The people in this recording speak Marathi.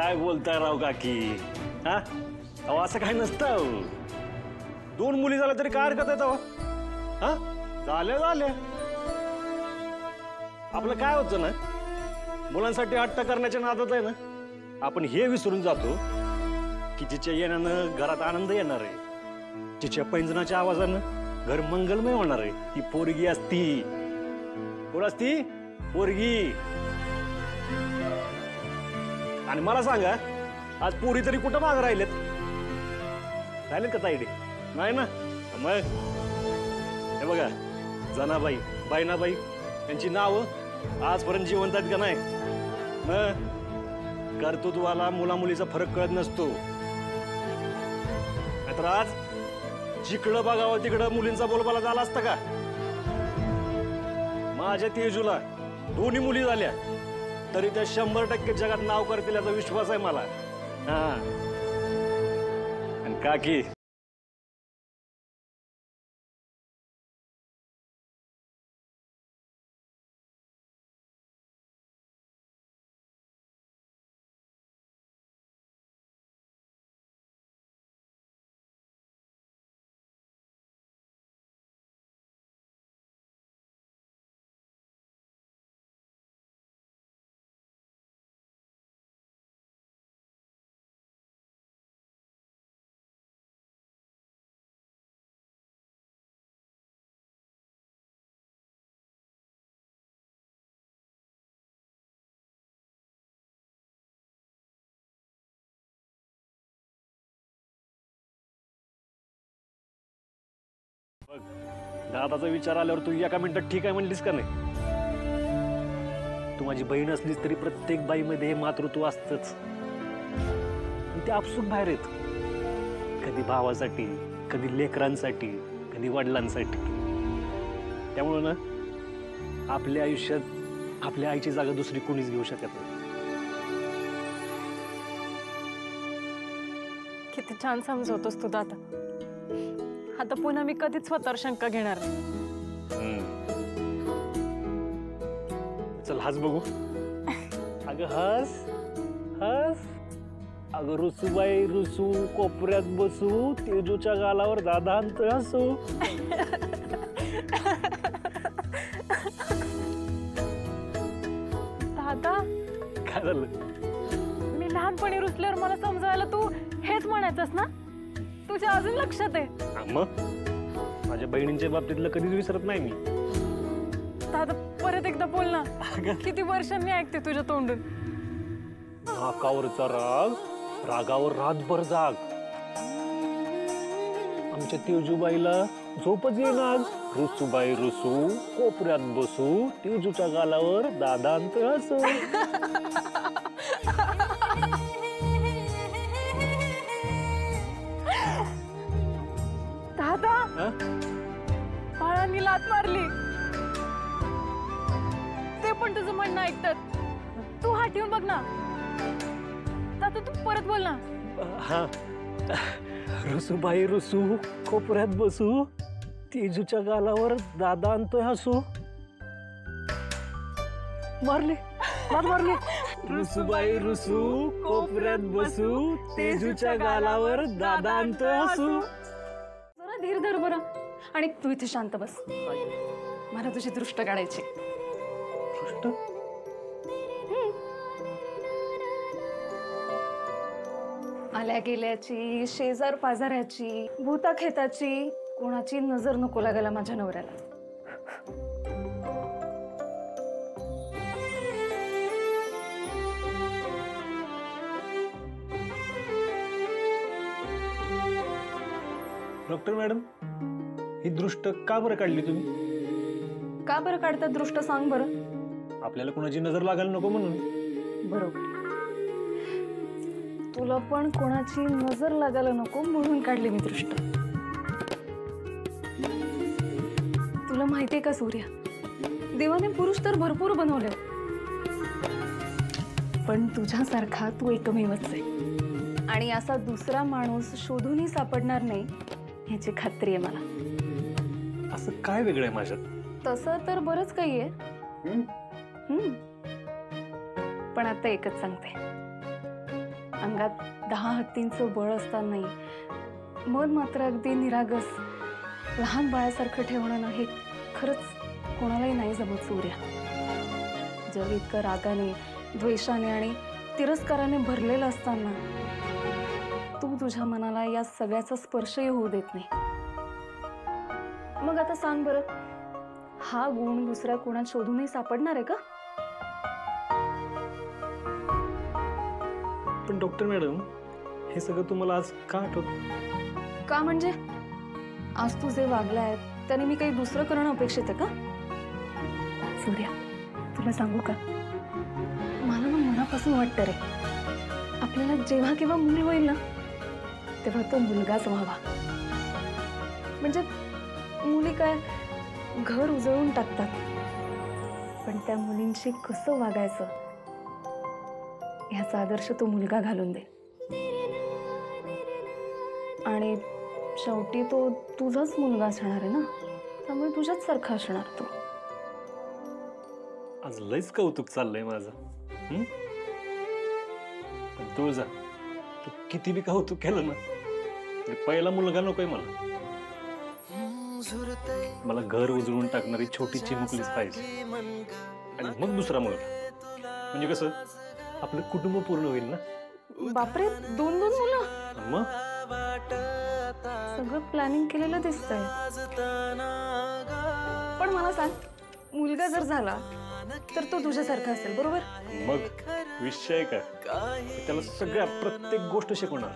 काय बोलताय राव काकी? हा अहो असं काही नसतं. 2 मुली झाल्या तरी काय हरकत आहे तेव्हा? हा झाल्या झाल्या. आपलं काय होतं ना, मुलांसाठी हट्ट करण्याच्या नादात आहे ना, आपण हे विसरून जातो की जिच्या येण्यानं घरात आनंद येणार आहे, जिच्या पैंजनाच्या आवाजानं घर मंगलमय होणार आहे, ती पोरगी असती. कोण असती? पोरगी. आणि मला सांगा, आज पोरी तरी कुठं माग राहिलेत? राहिलेत का ताईडे? नाही ना. मग हे बघा, जनाबाई, बायनाबाई यांची नावं आजपर्यंत जिवंत आहेत का नाही? मग कर्तृत्वाला मुला मुलीचा फरक कळत नसतो. नाहीतर आज जिकडं बघावं तिकडं मुलींचा बोलबाला झाला असता का? माझ्या तेजूला 2 मुली झाल्या तरी त्या 100% जगात नाव करतील याचा विश्वास आहे मला. हा आणि काकी, दादाचा विचार आल्यावर तू एका मिनिटात ठीक आहे म्हणलीस का नाही? तू माझी बहीण असलीस तरी प्रत्येक बाईमध्ये हे मातृत्व असतंच. ते आपसूक बाहेर येत, कधी भावासाठी, कधी लेकरांसाठी, कधी वडिलांसाठी. त्यामुळं ना आपल्या आयुष्यात आपल्या आईची जागा दुसरी कोणीच घेऊ शकत नाही. किती छान समजवतोस तू दादा. आता पुन्हा मी कधीच स्वतःवर शंका घेणार नाही. चल हस बघू. अगं हस हस. अगं रुसूबाई रुसू, कोपऱ्यात बसू, तेजूच्या गालावर दादा आणतोय हसू. दादा काय झालं? मी लहानपणी रुसल्यावर मला समजायला तू हेच म्हणायचंस ना? तुझ्या अजून लक्षात आहे. मग माझ्या बहिणींच्या बाबतीतलं कधीच विसरत नाही मी. दादा परत एकदा बोल ना. किती वर्षांनी ऐकते तुझ्या तोंडून. नाकावरचा राग, रागावर रातभर जाग. आमच्या तेजूबाईला झोपच येणार. रुसूबाई रुसू, कोपऱ्यात बसू, तेजूच्या गालावर दादा आणतोय हसू. दादा बाळांनी लात मारली ते पण तुझं म्हणणं ऐकतात. तू हात ठेवून बघ ना. दादा तू परत बोल ना. हा रुसूबाई रुसू, कोपऱ्यात बसू, तेजूच्या गालावर दादा आणतोय हसू. मारली लात मारली. रुसूबाई रुसू, कोपऱ्यात बसू, तेजूच्या गालावर दादा आणतोय हसू. जरा धीर धर बरं. आणि तू इथे शांत बस. मला तुझी दृष्ट काढायची. दृष्ट? आल्या गेल्याची, शेजार पाजाऱ्याची, भूताखेताची, कोणाची नजर नको लागायला माझ्या नवऱ्याला. डॉक्टर मॅडम, ही दृष्ट का बरं काढली तुम्ही? का बरं काढतात दृष्ट सांग बरं. आपल्याला कोणाची नजर लागायला नको म्हणून. बरोबर. तुला पण कोणाची नजर लागायला नको म्हणून काढली मी दृष्ट. तुला माहितीये का सूर्या, देवाने पुरुष तर भरपूर बनवले, पण तुझ्यासारखा तू एकमेवच आहे. आणि असा दुसरा माणूस शोधूनही सापडणार नाही ह्याची खात्री आहे मला. असं काय वेगळं आहे माझ्यात? तसं तर बरंच काही आहे. पण आता एकच सांगते, अंगात 10 हत्तींचं बळ असतानाही मन मात्र अगदी निरागस लहान बाळासारखं ठेवणं ना, हे खरंच कोणालाही नाही जमत सूर्या. जग इतकं रागाने, द्वेषाने आणि तिरस्काराने भरलेलं असताना तू तुझ्या मनाला या सगळ्याचा स्पर्शही होऊ देत नाही. मग आता सांग बरं, हा गुण दुसऱ्या कोणात शोधूनही सापडणार आहे का? पण डॉक्टर मॅडम, हे सगळं तुम्हाला आज का आठवत? का म्हणजे आज तू जे वागलाय त्याने मी काही दुसरं करणं अपेक्षित आहे का? सूर्या, तुला सांगू का, मला ना मनापासून वाटतं रे, आपल्याला जेव्हा केव्हा मुली होईल ना, तेव्हा तो मुलगाच व्हावा. म्हणजे मुली काय घर उजळून टाकतात, पण त्या मुलींशी कसं वागायचं ह्याचा आदर्श तो मुलगा घालून दे. आणि शेवटी तो तुझाच मुलगा असणार आहे ना, त्यामुळे तुझ्याच सारखा असणार तो. आज लयच कौतुक चाललंय माझं. पण तू जा, तू किती बी कौतुक केलं ना, तरी पहिला मुलगा नकोय मला. मला घर उजळून टाकणारी छोटी चिमुकलीच पाहिजे, आणि मग दुसरा मुलगा. म्हणजे कसं आपलं कुटुंब पूर्ण होईल ना. बापरे, 2-2 मुलं? मग सगळं प्लॅनिंग केलेलं दिसतंय. पण मला सांग, मुलगा जर झाला तर तो तुझ्यासारखा असेल बरोबर? मग विषय काय, त्याला सगळ्या प्रत्येक गोष्ट शिकवणार.